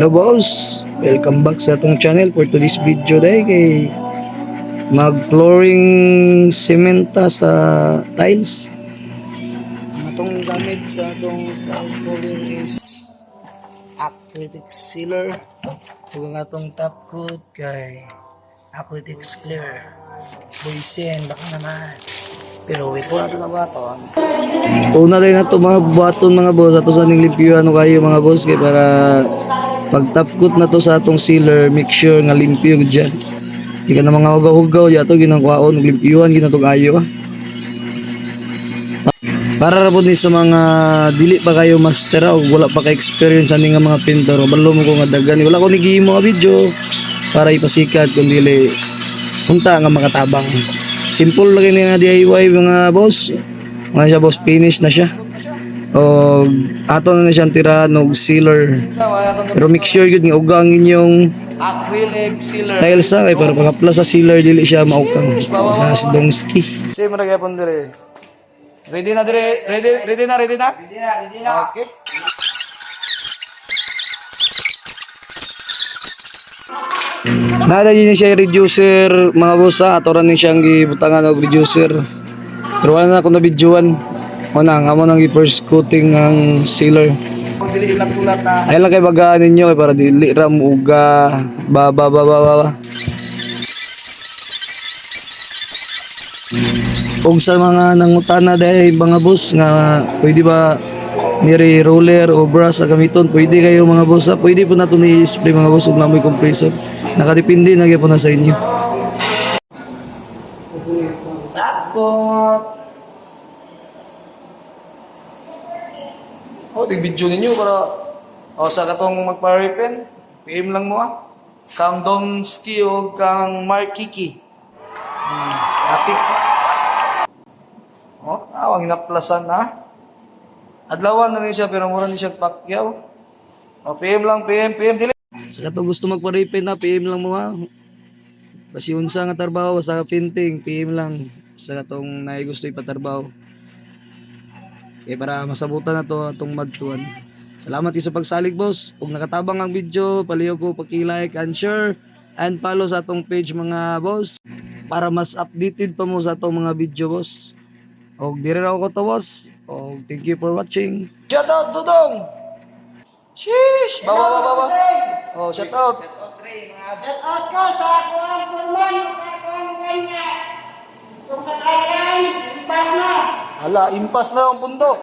Hello boss, welcome back sa atong channel for today's video day kay mag-flooring sementa sa tiles. Ang atong gamit sa atong flooring is acrylic sealer. Ug ang atong top coat kay acrylic clear. Boysen baka naman. Pero wait po natin na baton. Una rin na ito mga baton mga boss. Ato sa ning limpyo ano kayo mga boss kay para pag top coat na to sa atong sealer, make sure nga limpyo dyan. Di ka na mga hugaw-hugaw yato ginangkuhaon limpyuhan ginatog ayo. Para ra po ni sa mga dili pa kayo master o wala pa ka experience ani nga mga pintor, balo mo ko nga daghan. Wala ko ni gihimo nga video para ipasikat kun dili punta nga makatabang. Simple lang ni nga DIY mga boss. Mga siya boss, finish na siya. O ato na siyang tira nog sealer. Pero make sure yun nga ugang inyong acrylic sealer tiles sa kay para pag-apply sa sealer dili siya maukang sa sidongski. same ra gyapon dire. Ready na dire? Ready na? Ready na. Okay. Nada din siya reducer mga boss sa ato ra ni siyang gibutangan og reducer. Pero wala na ako na videoan. Una nga mo nang i-first coating ang sealer. Dili ilang tulat na. Ay lang kay bagaan ninyo para dili ra mo uga ba. Og sa mga nangutana dahil mga boss nga pwede ba niri roller o brush sa gamiton, pwede kayo mga boss ha? Pwede po nato ni spray mga boss ug namoy compressor. Nakadepende na gyapon na sa inyo. Takot. Di video ninyo para sa katong magpa-repen. PM lang mo Kang Domski o kang Mark Kiki. Happy. Awang hinaplasan na. Adlawan na rin siya pero mura ni siya pakyaw. PM lang, PM. Dili. Sa katong gusto magpa-repaint na PM lang mo ha. Basi unsa nga trabaho sa painting, PM lang sa katong naay gusto ipatrabaho. Kaya para masabutan na to atong magtuan. Salamat kayo sa pagsalig boss. Kung nakatabang ang video, paliw ko paki-like and share and follow sa atong page mga boss para mas updated pa mo sa atong mga video boss. Og dire ra ko to boss. Og thank you for watching. Shout out Dudong. Sheesh. Baba. Shout out. Shout out ko sa akong pulmon, sa akong kanya. Kung sa kailan, impas na. Hala, impas na ang pundo.